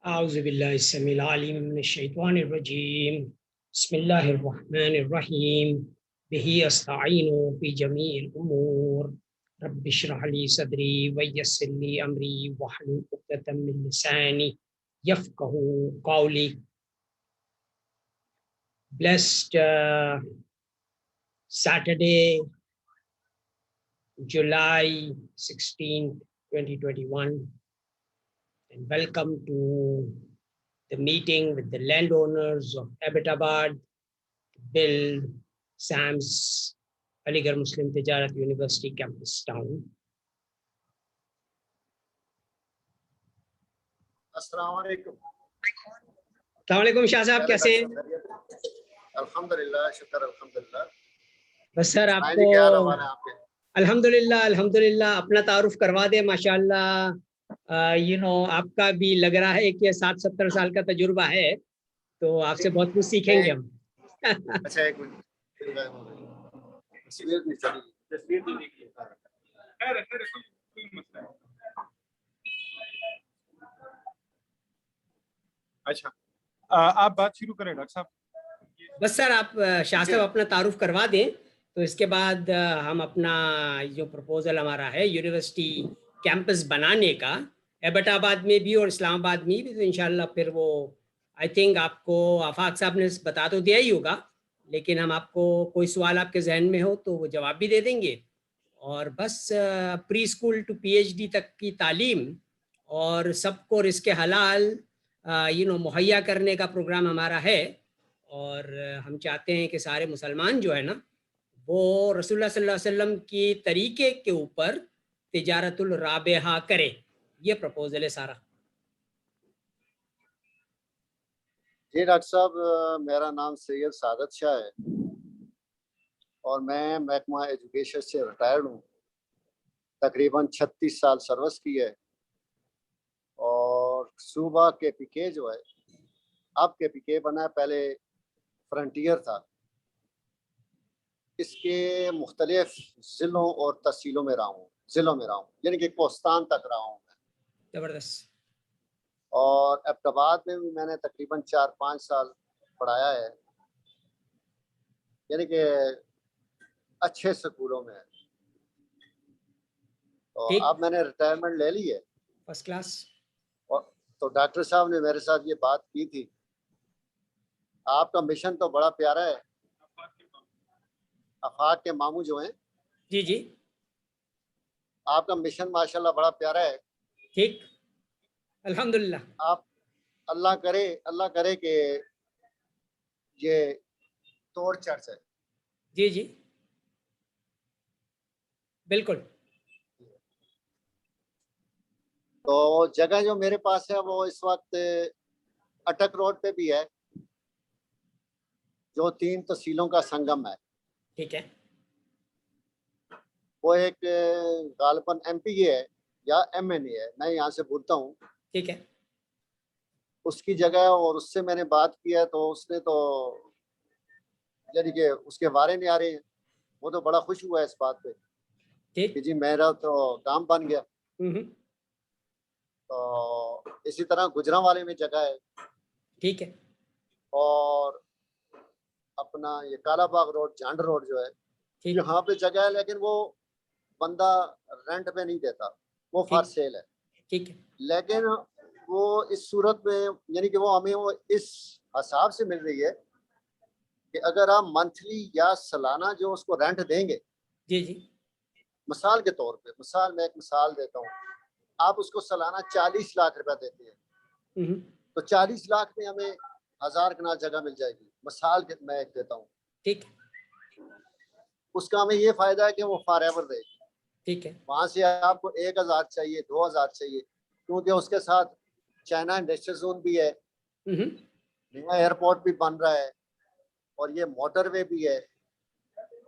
أعوذ بالله السميع العليم من الشيطان الرجيم. بسم الله الرحمن الرحيم. به أستعين في جميع الأمور. رب اشرح لي صدري ويسر لي أمري واحلل عقدة من لساني يفقه قولي. Blessed Saturday, July 16, 2021, and welcome to the meeting with the landowners of Abbottabad to build SAM's Aligarh Muslim Tijarat University campus town. السلام علیکم. السلام علیکم شاہ صاحب، کیسے ہیں؟ الحمدللہ، شکر الحمدللہ. بس سر آپ جی کو کیا حال ہے آپ کے؟ الحمدللہ اپنا تعارف کروا دیں. ماشاءاللہ آپ کا بھی لگ رہا ہے کہ 60-70 سال کا تجربہ ہے، تو آپ سے بہت کچھ سیکھیں گے ہم. اچھا ایک منٹ، تصویر نہیں چلی. تصویر نہیں نکلی. اچھا آپ بات شروع کریں ڈاکٹر صاحب. بس سر آپ شاہ صاحب اپنا تعارف کروا دیں، تو اس کے بعد ہم اپنا جو پروپوزل ہمارا ہے یونیورسٹی کیمپس بنانے کا ایبٹ آباد میں بھی اور اسلام آباد میں بھی، تو انشاءاللہ پھر وہ آئی تھنک آپ کو آفاق صاحب نے بتا تو دیا ہی ہوگا، لیکن ہم آپ کو کوئی سوال آپ کے ذہن میں ہو تو وہ جواب بھی دے دیں گے. اور بس pre school to P H D تک کی تعلیم اور سب کو رزق حلال مہیا کرنے کا پروگرام ہمارا ہے. اور ہم چاہتے ہیں کہ سارے مسلمان جو ہے نا وہ رسول اللہ صلی اللہ علیہ وسلم کی طریقے کے اوپر تجارت الرابحہ کرے. یہ پروپوزل ہے سارا. جی ڈاکٹر صاحب، میرا نام سید سعادت شاہ ہے اور میں محکمہ ایجوکیشن سے ریٹائرڈ ہوں. تقریباً 36 سال سروس کی ہے اور صوبہ کے پی کے جو ہے اب کے پی کے بنا ہے، پہلے فرنٹیئر تھا. اس کے مختلف ضلعوں اور تحصیلوں میں رہا ہوں، یعنی کہ کوستان تک رہا ہوں میں. زبردست. اور ایبٹ آباد میں بھی میں نے تقریباً 4-5 سال پڑھایا ہے، یعنی کہ اچھے سکولوں میں. تو اب میں نے ریٹائرمنٹ لے لی ہے. First class. تو ڈاکٹر صاحب نے میرے ساتھ یہ بات کی تھی، آپ کا مشن تو بڑا پیارا ہے. آفاق کے ماموں جو ہیں، جی جی، آپ کا مشن ماشاءاللہ بڑا پیارا ہے. ٹھیک، الحمدللہ. آپ اللہ کرے کہ یہ توڑ چرچ ہے. جی جی بالکل. تو جگہ جو میرے پاس ہے وہ اس وقت اٹک روڈ پہ بھی ہے، جو 3 تحصیلوں کا سنگم ہے. ٹھیک ہے. وہ ایک غالباً ایم پی اے ہے یا ایم این اے ہے، میں یہاں سے بولتا ہوں. ٹھیک ہے. اس کی جگہ اور اس سے میں نے بات کیا تو اس نے تو یعنی کہ اس کے بارے نہیں آ رہے ہیں. وہ تو بڑا خوش ہوا ہے اس بات پہ کہ جی میرا تو کام بن گیا. تو اسی طرح گجرانوالے میں جگہ ہے. ٹھیک ہے. اور اپنا یہ کالا باغ روڈ، جھانڈ روڈ جو ہے، یہاں پہ جگہ ہے، لیکن وہ بندہ رینٹ پہ نہیں دیتا، وہ فار سیل ہے. ٹھیک ہے. لیکن وہ اس صورت میں یعنی کہ وہ ہمیں وہ اس حساب سے مل رہی ہے کہ اگر آپ منتھلی یا سالانہ جو اس کو رینٹ دیں گے، جی جی، مثال کے طور پہ میں ایک مثال دیتا ہوں، آپ اس کو سالانہ 40 لاکھ روپے دیتے ہیں تو 40 لاکھ میں ہمیں 1000 کنال جگہ مل جائے گی. مثال میں ایک دیتا ہوں. ٹھیک. اس کا ہمیں یہ فائدہ ہے کہ وہ فار ایور رہے گی. ٹھیک ہے. وہاں سے آپ کو 1000 چاہیے، 2000 چاہیے، کیونکہ اس کے ساتھ چائنا انڈسٹریل زون بھی ہے، نیا ایئرپورٹ بھی بن رہا ہے اور یہ موٹر وے بھی ہے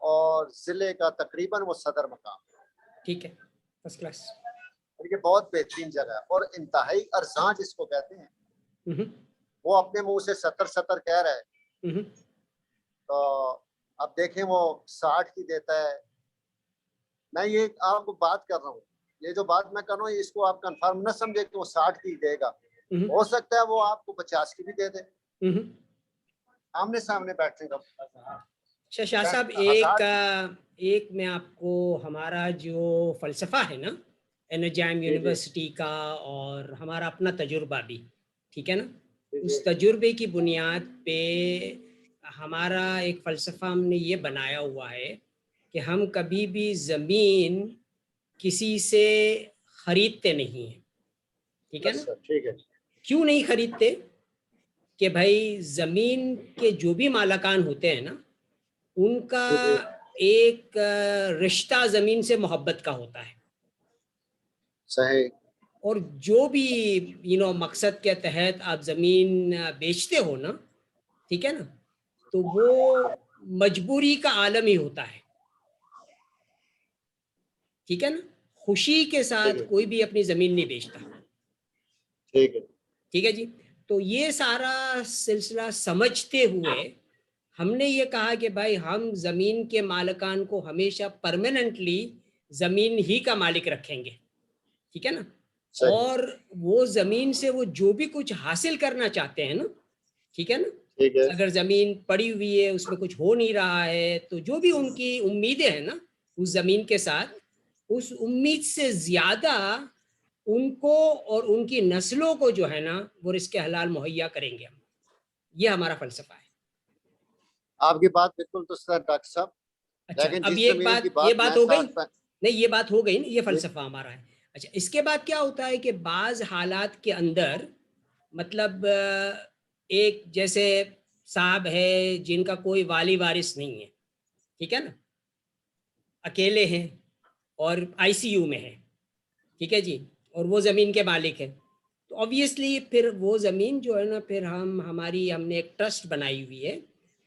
اور ضلع کا تقریباً وہ صدر مقام. ٹھیک ہے. First class. یہ بہت بہترین جگہ ہے اور انتہائی ارزاں جس کو کہتے ہیں. وہ اپنے منہ سے 70 کہہ رہا ہے، تو اب دیکھیں وہ 60 کی دیتا ہے. میں یہ آپ کو بات کر رہا ہوں، یہ جو بات میں کر رہا ہوں اس کو آپ کنفرم نہ سمجھے کہ وہ 60 کی دے گا. ہو سکتا ہے وہ آپ کو 50 کی بھی دے دے, آمنے سامنے بیٹھنے کا. اچھا شاہ صاحب, ایک میں آپ کو ہمارا جو فلسفہ ہے نا NJM یونیورسٹی کا اور ہمارا اپنا تجربہ بھی, ٹھیک ہے نا, اس تجربے کی بنیاد پہ ہمارا ایک فلسفہ ہم نے یہ بنایا ہوا ہے کہ ہم کبھی بھی زمین کسی سے خریدتے نہیں ہیں, ٹھیک ہے نا. ٹھیک ہے. کیوں نہیں خریدتے؟ کہ بھائی زمین کے جو بھی مالکان ہوتے ہیں نا, ان کا ایک رشتہ زمین سے محبت کا ہوتا ہے. صحیح. اور جو بھی مقصد کے تحت آپ زمین بیچتے ہو نا, ٹھیک ہے نا, تو وہ مجبوری کا عالم ہی ہوتا ہے, ٹھیک ہے نا. خوشی کے ساتھ کوئی بھی اپنی زمین نہیں بیچتا. ٹھیک ہے. ٹھیک ہے جی. تو یہ سارا سلسلہ سمجھتے ہوئے ہم نے یہ کہا کہ بھائی ہم زمین کے مالکان کو ہمیشہ پرماننٹلی زمین ہی کا مالک رکھیں گے, ٹھیک ہے نا. اور وہ زمین سے وہ جو بھی کچھ حاصل کرنا چاہتے ہیں نا, ٹھیک ہے نا, اگر زمین پڑی ہوئی ہے اس میں کچھ ہو نہیں رہا ہے, تو جو بھی ان کی امیدیں ہیں نا اس زمین کے ساتھ, اس امید سے زیادہ ان کو اور ان کی نسلوں کو جو ہے نا وہ رزق حلال مہیا کریں گے ہم. یہ ہمارا فلسفہ ہے. آپ کی بات بالکل درست ہے ڈاکٹر صاحب. اچھا, اب یہ بات ہو گئی نہیں, یہ بات ہو گئی نا, یہ فلسفہ ہمارا ہے. اچھا, اس کے بعد کیا ہوتا ہے کہ بعض حالات کے اندر مطلب ایک جیسے صاحب ہے جن کا کوئی والی وارث نہیں ہے, ٹھیک ہے نا, اکیلے ہیں اور ICU میں ہے, ٹھیک ہے جی, اور وہ زمین کے مالک ہے, تو obviously پھر وہ زمین جو ہے نا پھر ہم نے ایک ٹرسٹ بنائی ہوئی ہے.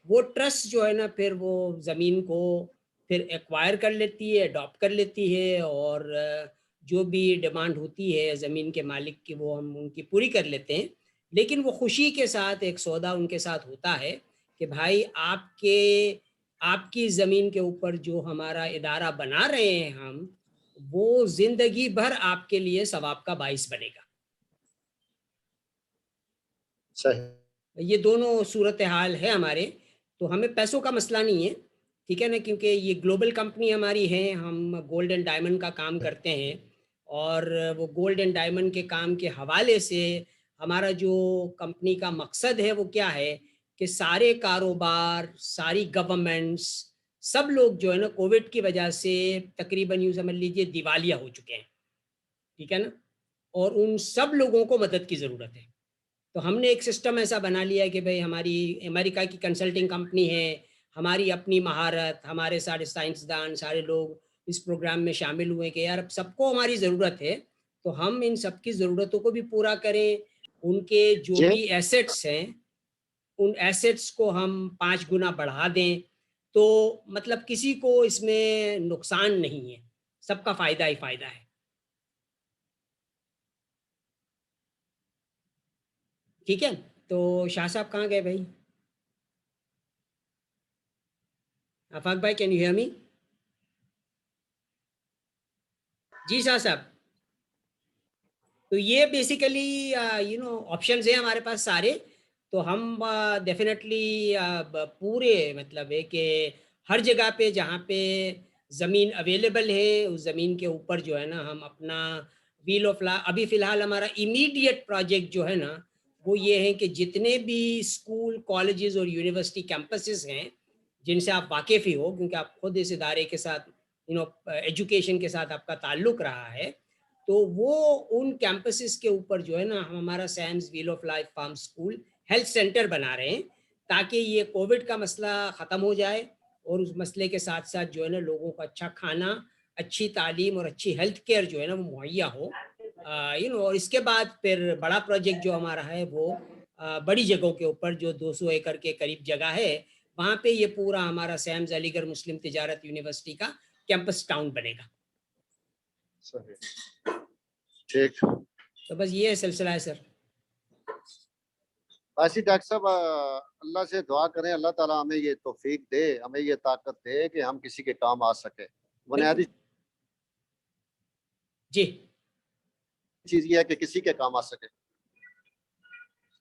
وہ ٹرسٹ جو ہے نا پھر وہ زمین کو پھر ایکوائر کر لیتی ہے, اڈاپٹ کر لیتی ہے, اور جو بھی ڈیمانڈ ہوتی ہے زمین کے مالک کی وہ ہم ان کی پوری کر لیتے ہیں. لیکن وہ خوشی کے ساتھ ایک سودا ان کے ساتھ ہوتا ہے کہ بھائی آپ کی زمین کے اوپر جو ہمارا ادارہ بنا رہے ہیں ہم, وہ زندگی بھر آپ کے لیے ثواب کا باعث بنے گا. صحیح. یہ دونوں صورتحال ہے ہمارے. تو ہمیں پیسوں کا مسئلہ نہیں ہے, ٹھیک ہے نا, کیونکہ یہ گلوبل کمپنی ہماری ہے, ہم گولڈ اینڈ ڈائمنڈ کا کام کرتے ہیں, اور وہ گولڈ اینڈ ڈائمنڈ کے کام کے حوالے سے ہمارا جو کمپنی کا مقصد ہے وہ کیا ہے کہ سارے کاروبار, ساری گورنمنٹس, سب لوگ جو ہے نا کووڈ کی وجہ سے تقریباً یوں سمجھ لیجیے دیوالیہ ہو چکے ہیں, ٹھیک ہے نا, اور ان سب لوگوں کو مدد کی ضرورت ہے. تو ہم نے ایک سسٹم ایسا بنا لیا ہے کہ بھئی ہماری امریکہ کی کنسلٹنگ کمپنی ہے, ہماری اپنی مہارت, ہمارے سارے سائنسدان, سارے لوگ اس پروگرام میں شامل ہوئے کہ یار اب سب کو ہماری ضرورت ہے, تو ہم ان سب کی ضرورتوں کو بھی پورا کریں. ان کے جو بھی ایسٹس ہیں ان ایسٹس کو ہم 5 گنا بڑھا دیں, تو مطلب کسی کو اس میں نقصان نہیں ہے, سب کا فائدہ ہی فائدہ ہے. ٹھیک ہے. تو شاہ صاحب کہاں گئے بھائی؟ آفاق بھائی, کین یو ہیئر می؟ جی شاہ صاحب. تو یہ بیسیکلی آپشنز ہیں ہمارے پاس سارے. تو ہم ڈیفینیٹلی پورے مطلب ہے کہ ہر جگہ پہ جہاں پہ زمین اویلیبل ہے اس زمین کے اوپر جو ہے نا ہم اپنا ویل آف لا. ابھی فی الحال ہمارا امیڈیٹ پروجیکٹ جو ہے نا وہ یہ ہے کہ جتنے بھی اسکول, کالجز اور یونیورسٹی کیمپسز ہیں جن سے آپ واقف ہی ہو, کیونکہ آپ خود اس ادارے کے ساتھ ایجوکیشن کے ساتھ آپ کا تعلق رہا ہے, تو وہ ان کیمپسز کے اوپر جو ہے نا ہم ہمارا science well of life farm school health centre بنا رہے ہیں, تاکہ یہ کووڈ کا مسئلہ ختم ہو جائے, اور اس مسئلے کے ساتھ ساتھ جو ہے نا لوگوں کو اچھا کھانا, اچھی تعلیم اور اچھی ہیلتھ کیئر جو ہے نا وہ مہیا ہو. اور اس کے بعد پھر بڑا پروجیکٹ جو ہمارا ہے وہ بڑی جگہوں کے اوپر جو 200 ایکڑ کے قریب جگہ ہے, وہاں پہ یہ پورا ہمارا سیمز علی گڑھ مسلم تجارت یونیورسٹی کا کیمپس ٹاؤن بنے گا. ٹھیک. تو بس یہ سلسلہ ہے سر. ایسی ڈاکٹر صاحب اللہ سے دعا کریں, اللہ تعالیٰ ہمیں یہ توفیق دے, ہمیں یہ طاقت دے کہ ہم کسی کے کام آ سکے. بنیادی جی چیز یہ ہے کہ کسی کے کام آ سکے.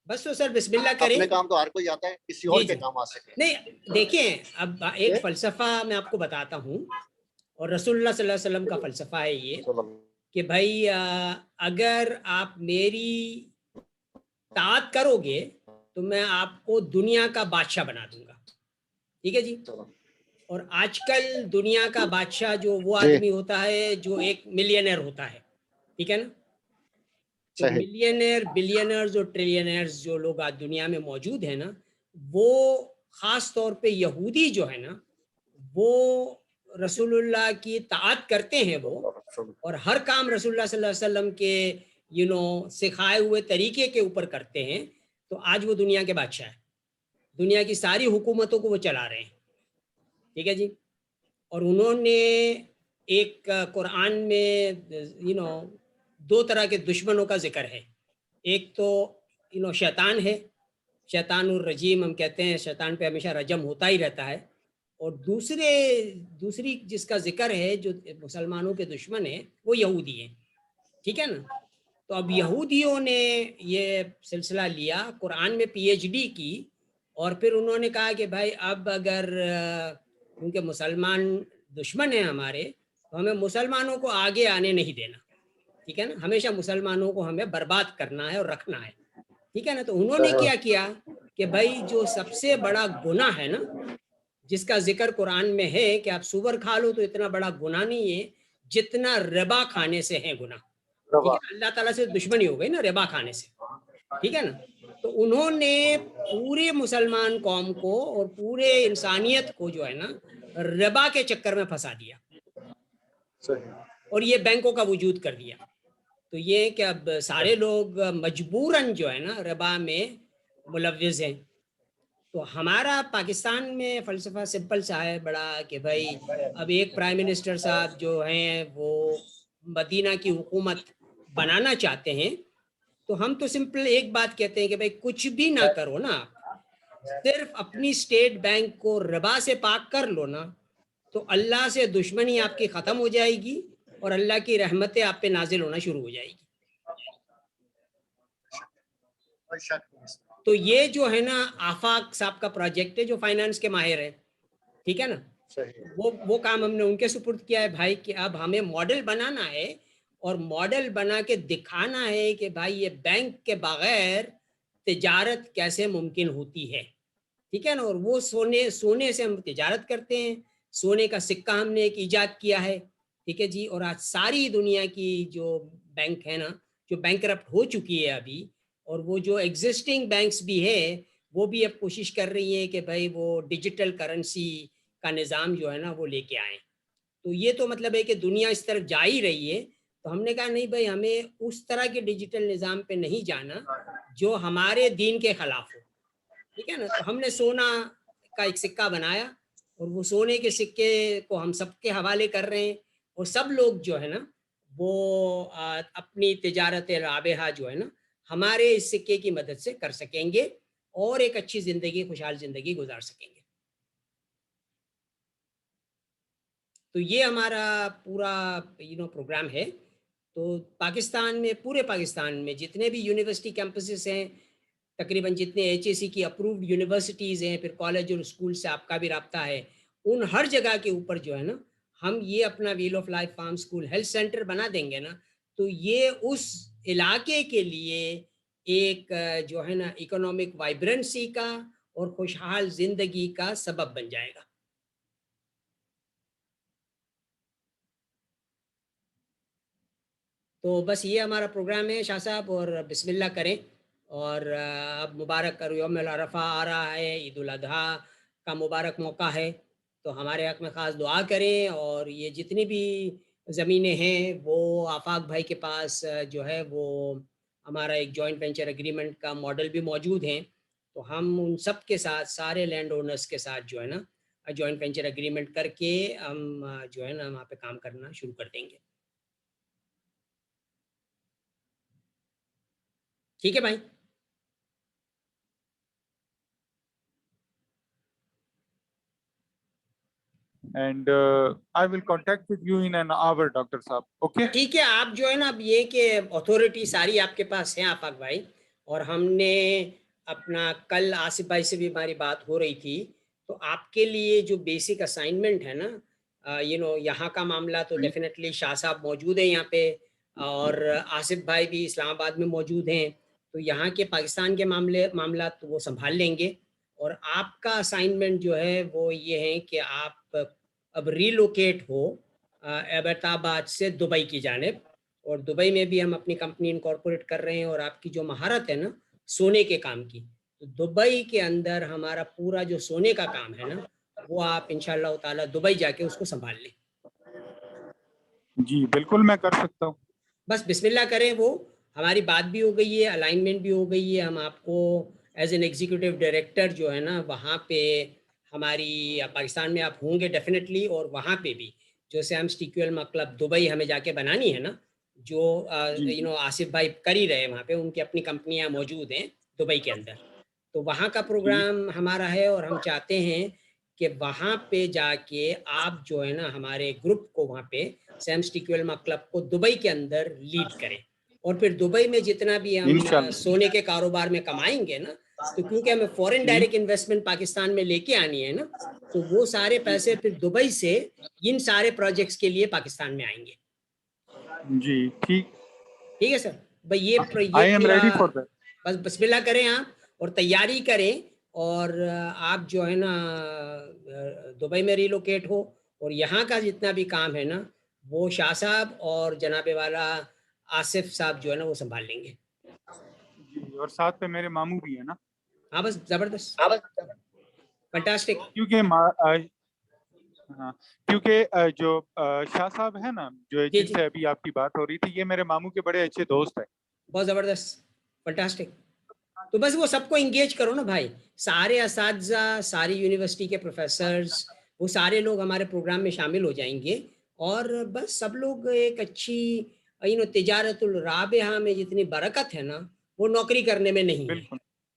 بس تو سر بسم اللہ کریں. اپنے کام تو ہر کوئی آتا ہے, کسی اور کے کام آ سکے. نہیں دیکھیں, اب ایک فلسفہ میں آپ کو بتاتا ہوں, اور رسول اللہ صلی اللہ علیہ وسلم کا فلسفہ ہے یہ کہ بھائی اگر آپ میری اطاعت کرو گے تو میں آپ کو دنیا کا بادشاہ بنا دوں گا. ٹھیک ہے جی. اور آج کل دنیا کا بادشاہ جو وہ آدمی ہوتا ہے جو ایک ملینئر ہوتا ہے, ٹھیک ہے نا. تو ملینئر, بلینئرز اور ٹریلینئرز جو لوگ آج دنیا میں موجود ہیں نا, وہ خاص طور پہ یہودی جو ہے نا, وہ رسول اللہ کی اطاعت کرتے ہیں وہ, اور ہر کام رسول اللہ صلی اللہ علیہ وسلم کے سکھائے ہوئے طریقے کے اوپر کرتے ہیں. تو آج وہ دنیا کے بادشاہ ہیں, دنیا کی ساری حکومتوں کو وہ چلا رہے ہیں. ٹھیک ہے جی. اور انہوں نے ایک قرآن میں دو طرح کے دشمنوں کا ذکر ہے. ایک تو شیطان ہے, شیطان الرجیم ہم کہتے ہیں, شیطان پہ ہمیشہ رجم ہوتا ہی رہتا ہے. اور دوسری جس کا ذکر ہے جو مسلمانوں کے دشمن ہے وہ یہودی ہیں. ٹھیک ہے نا. تو اب یہودیوں نے یہ سلسلہ لیا, قرآن میں پی ایچ ڈی کی, اور پھر انہوں نے کہا کہ بھائی اب اگر کیونکہ مسلمان دشمن ہیں ہمارے, تو ہمیں مسلمانوں کو آگے آنے نہیں دینا. ٹھیک ہے نا. ہمیشہ مسلمانوں کو ہمیں برباد کرنا ہے اور رکھنا ہے. ٹھیک ہے نا. تو انہوں نے کیا کیا کہ بھائی جو سب سے بڑا گناہ ہے نا, جس کا ذکر قرآن میں ہے کہ آپ سور کھا لو تو اتنا بڑا گناہ نہیں ہے جتنا ربا کھانے سے ہے گناہ. ٹھیک ہے. اللہ تعالیٰ سے دشمنی ہو گئی نا ربا کھانے سے. ٹھیک ہے نا. تو انہوں نے پورے مسلمان قوم کو اور پورے انسانیت کو جو ہے نا ربا کے چکر میں پھنسا دیا, اور یہ بینکوں کا وجود کر دیا. تو یہ کہ اب سارے لوگ مجبوراً جو ہے نا ربا میں ملوث ہیں. تو ہمارا پاکستان میں فلسفہ سمپل سا ہے بڑا کہ بھائی اب ایک پرائم منسٹر صاحب جو ہیں وہ مدینہ کی حکومت بنانا چاہتے ہیں. تو ہم تو سمپل ایک بات کہتے ہیں کہ بھائی کچھ بھی نہ کرو نا, صرف اپنی اسٹیٹ بینک کو ربا سے پاک کر لو نا, تو اللہ سے دشمنی آپ کی ختم ہو جائے گی اور اللہ کی رحمتیں آپ پہ نازل ہونا شروع ہو جائے گی. تو یہ جو ہے نا آفاق صاحب کا پروجیکٹ ہے جو فائنانس کے ماہر ہے. ٹھیک ہے نا. وہ کام ہم نے ان کے سپرد کیا ہے بھائی کہ اب ہمیں ماڈل بنانا ہے, اور ماڈل بنا کے دکھانا ہے کہ بھائی یہ بینک کے بغیر تجارت کیسے ممکن ہوتی ہے. ٹھیک ہے نا. اور وہ سونے سے ہم تجارت کرتے ہیں, سونے کا سکہ ہم نے ایک ایجاد کیا ہے. ٹھیک ہے جی. اور آج ساری دنیا کی جو بینک ہے نا جو بینکرپٹ ہو چکی ہے ابھی, اور وہ جو ایگزسٹنگ بینکس بھی ہے وہ بھی اب کوشش کر رہی ہیں کہ بھائی وہ ڈیجیٹل کرنسی کا نظام جو ہے نا وہ لے کے آئیں. تو یہ تو مطلب ہے کہ دنیا اس طرف جا ہی رہی ہے. تو ہم نے کہا نہیں بھائی ہمیں اس طرح کے ڈیجیٹل نظام پہ نہیں جانا جو ہمارے دین کے خلاف ہو. ٹھیک ہے نا. تو ہم نے سونا کا ایک سکہ بنایا, اور وہ سونے کے سکے کو ہم سب کے حوالے کر رہے ہیں, اور سب لوگ جو ہے نا وہ اپنی تجارت رابحہ جو ہے نا ہمارے اس سکے کی مدد سے کر سکیں گے, اور ایک اچھی زندگی, خوشحال زندگی گزار سکیں گے. تو یہ ہمارا پورا پروگرام ہے. تو پاکستان میں, پورے پاکستان میں جتنے بھی یونیورسٹی کیمپسز ہیں, تقریباً جتنے ایچ اے سی کی اپرووڈ یونیورسٹیز ہیں, پھر کالج اور اسکول سے آپ کا بھی رابطہ ہے, ان ہر جگہ کے اوپر جو ہے نا ہم یہ اپنا well of life farm school health centre بنا دیں گے نا, تو یہ اس علاقے کے لیے ایک جو ہے نا اکنامک وائبرنسی کا اور خوشحال زندگی کا سبب بن جائے گا. تو بس یہ ہمارا پروگرام ہے شاہ صاحب, اور بسم اللہ کریں. اور اب مبارک یوم العرفہ آ رہا ہے, عید الاضحیٰ کا مبارک موقع ہے, تو ہمارے حق میں خاص دعا کریں. اور یہ جتنی بھی زمینیں ہیں وہ آفاق بھائی کے پاس جو ہے وہ ہمارا ایک جوائنٹ وینچر ایگریمنٹ کا ماڈل بھی موجود ہیں, تو ہم ان سب کے ساتھ, سارے لینڈ اونرز کے ساتھ جو ہے نا جوائنٹ وینچر ایگریمنٹ کر کے ہم جو ہے نا وہاں پہ کام کرنا شروع کر دیں گے. ٹھیک ہے بھائی. And I will contact with you in an hour, Dr. Saab. Okay. ٹھیک ہے. آپ جو ہے نا اب یہ کہ اتھارٹی ساری آپ کے پاس ہیں آفاق بھائی, اور ہم نے اپنا کل آصف بھائی سے بھی ہماری بات ہو رہی تھی، تو آپ کے لیے جو بیسک اسائنمنٹ ہے نا، یہاں کا معاملہ تو ڈیفینیٹلی شاہ صاحب موجود ہیں یہاں پہ، اور آصف بھائی بھی اسلام آباد میں موجود ہیں، تو یہاں کے پاکستان کے معاملات وہ سنبھال لیں گے. اور آپ کا اسائنمنٹ جو ہے وہ یہ ہے کہ آپ اب ریلوکیٹ ہو ایبٹ آباد سے دبئی کی جانب، اور دبئی میں بھی ہم اپنی کمپنی انکارپوریٹ کر رہے ہیں. اور آپ کی جو مہارت ہے نا سونے کے کام کی، تو دبئی کے اندر ہمارا پورا جو سونے کا کام ہے نا، وہ آپ انشاءاللہ تعالی دبئی جا کے اس کو سنبھال لیں. جی بالکل میں کر سکتا ہوں. بس بسم اللہ کریں. وہ ہماری بات بھی ہو گئی ہے، الائنمنٹ بھی ہو گئی ہے. ہم آپ کو ایز این ایگزیکٹو ڈائریکٹر جو ہے نا وہاں پہ ہماری پاکستان میں آپ ہوں گے ڈیفینیٹلی، اور وہاں پہ بھی جو سیمس ٹیکویل کلب دبئی ہمیں جا کے بنانی ہے نا، جو آصف بھائی کر ہی رہے وہاں پہ، ان کی اپنی کمپنیاں موجود ہیں دبئی کے اندر، تو وہاں کا پروگرام ہمارا ہے. اور ہم چاہتے ہیں کہ وہاں پہ جا کے آپ جو ہے نا ہمارے گروپ کو وہاں پہ سیمس ٹیکویل کلب کو دبئی کے اندر لیڈ کریں. اور پھر دبئی میں جتنا بھی ہم انشاءاللہ. سونے کے کاروبار میں کمائیں گے نا، تو کیونکہ ہمیں فورن ڈائریکٹ انویسٹمنٹ پاکستان میں لے کے آنی ہے نا، تو وہ سارے پیسے پھر دبئی سے ان سارے پروجیکٹس کے لیے پاکستان میں آئیں گے. جی ٹھیک ہے سر بھائی، یہ آئی ایم پورا ریڈی فار دیٹ. بس بسم اللہ کریں آپ اور تیاری کریں. اور آپ جو ہے نا دبئی میں ریلوکیٹ ہو، اور یہاں کا جتنا بھی کام ہے نا وہ شاہ صاحب اور جناب والا آصف صاحب جو ہے نا وہ سنبھال لیں گے. جی اور ساتھ پہ میرے ماموں بھی ہے نا. ہاں بس زبردست، فنٹاسٹک. کیونکہ جو شاہ صاحب ہے نا جو جی جن سے ابھی آپ کی بات ہو رہی تھی، یہ میرے ماموں کے بڑے اچھے دوست ہیں. بہت زبردست، فنٹاسٹک. تو بس وہ سب کو انگیج کرو نا بھائی، سارے اساتذہ، ساری یونیورسٹی کے پروفیسرز، وہ سارے لوگ ہمارے پروگرام میں شامل ہو جائیں گے. اور بس سب لوگ ایک اچھی تجارت الرابحہ میں جتنی برکت ہے نا وہ نوکری کرنے میں نہیں ہے. بالکل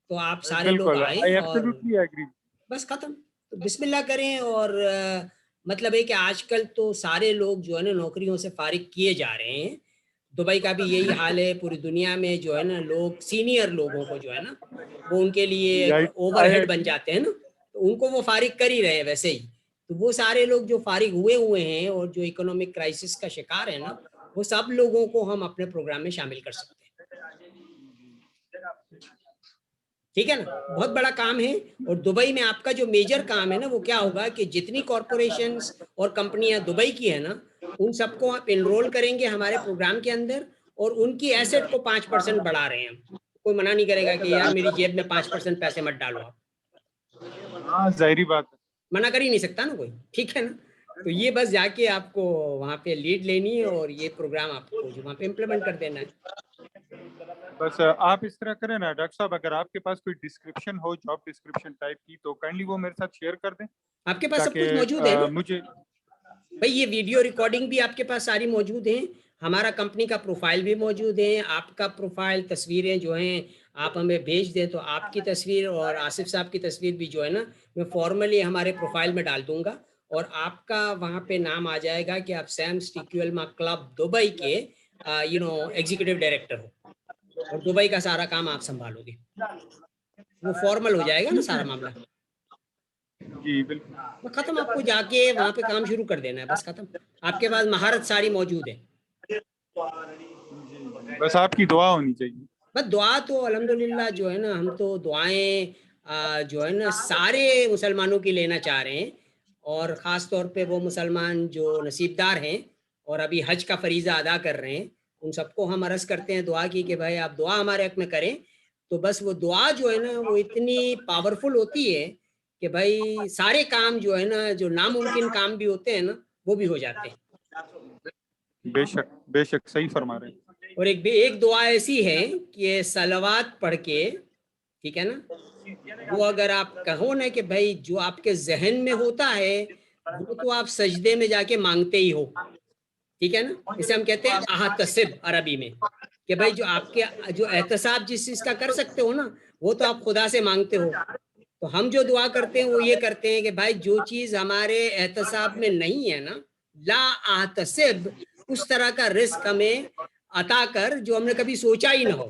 تو آپ سارے لوگ بالکل آئیں I اور absolutely agree. بس ختم. تو بسم اللہ کریں. اور مطلب ہے کہ آج کل تو سارے لوگ جو ہے نا نوکریوں سے فارغ کیے جا رہے ہیں. دبئی کا بھی یہی حال ہے، پوری دنیا میں جو ہے نا لوگ سینئر لوگوں کو جو ہے نا وہ ان کے لیے ایک اوور ہیڈ بن جاتے ہیں نا، تو ان کو وہ فارغ کر ہی رہے ہیں ویسے ہی. تو وہ سارے لوگ جو فارغ ہوئے ہیں اور جو اکنامک کرائسس کا شکار ہے نا، وہ سب لوگوں کو ہم اپنے پروگرام میں شامل کر سکتے ہیں. ٹھیک ہے نا، بہت بڑا کام ہے. اور دبئی میں آپ کا جو میجر کام ہے نا وہ کیا ہوگا کہ جتنی کارپوریشنز اور کمپنیاں دبئی کی ہیں نا ان سب کو آپ انرول کریں گے ہمارے پروگرام کے اندر، اور ان کی ایسٹ کو 5% بڑھا رہے ہیں. کوئی منع نہیں کرے گا کہ یار میری جیب میں 5% پیسے مت ڈالو آپ، ہاں ظاہری بات ہے. منع کر ہی نہیں سکتا نا کوئی. ٹھیک ہے نا، تو یہ بس جا کے آپ کو وہاں پہ لیڈ لینی ہے اور یہ پروگرام آپ کو جو وہاں پہ امپلیمنٹ کر دینا ہے. بس آپ اس طرح کریں نا ڈاکٹر صاحب، اگر آپ کے پاس کوئی ڈسکرپشن ہو جاب ڈسکرپشن ٹائپ کی تو کائنڈلی وہ میرے ساتھ شیئر کر دیں آپ کے پاس سب کچھ موجود ہے تاکہ نا مجھے. بھائی، یہ ویڈیو ریکارڈنگ بھی آپ کے پاس ساری موجود ہیں، ہمارا کمپنی کا پروفائل بھی موجود ہے. آپ کا پروفائل، تصویریں جو ہیں آپ ہمیں بھیج دیں تو آپ کی تصویر اور آصف صاحب کی تصویر بھی جو ہے نا میں فارملی ہمارے پروفائل میں ڈال دوں گا، اور آپ کا وہاں پہ نام آ جائے گا کہ آپ سیمس ٹیکویل کلب دبئی کے ایگزیکٹو ڈائریکٹر ہو، اور دبئی کا سارا کام آپ سنبھالو گے. وہ فارمل ہو جائے گا نا سارا معاملہ. جی بالکل. بس ختم. آپ کو جا کے وہاں پہ کام شروع کر دینا ہے، بس ختم. آپ کے پاس مہارت ساری موجود ہے. بس آپ کی دعا ہونی چاہیے. بس دعا تو الحمدللہ جو ہے نا ہم تو دعائیں جو ہے نا سارے مسلمانوں کی لینا چاہ رہے ہیں، اور خاص طور پہ وہ مسلمان جو نصیب دار ہیں اور ابھی حج کا فریضہ ادا کر رہے ہیں، ان سب کو ہم عرض کرتے ہیں دعا کی کہ بھائی آپ دعا ہمارے حق میں کریں. تو بس وہ دعا جو ہے نا وہ اتنی پاورفل ہوتی ہے کہ بھائی سارے کام جو ہے نا جو ناممکن کام بھی ہوتے ہیں نا وہ بھی ہو جاتے ہیں. بے شک بے شک صحیح فرما رہے ہیں. اور ایک دعا ایسی ہے کہ صلوات پڑھ کے، ٹھیک ہے نا، وہ اگر آپ کہو نا کہ بھائی جو آپ کے ذہن میں ہوتا ہے وہ تو آپ سجدے میں جا کے مانگتے ہی ہو. ٹھیک ہے نا، اسے ہم کہتے ہیں احتسب عربی میں، کہ بھائی جو آپ کے جو احتساب جس چیز کا کر سکتے ہو نا وہ تو آپ خدا سے مانگتے ہو. تو ہم جو دعا کرتے ہیں وہ یہ کرتے ہیں کہ بھائی جو چیز ہمارے احتساب میں نہیں ہے نا، لا احتسب، اس طرح کا رزق ہمیں عطا کر جو ہم نے کبھی سوچا ہی نہ ہو.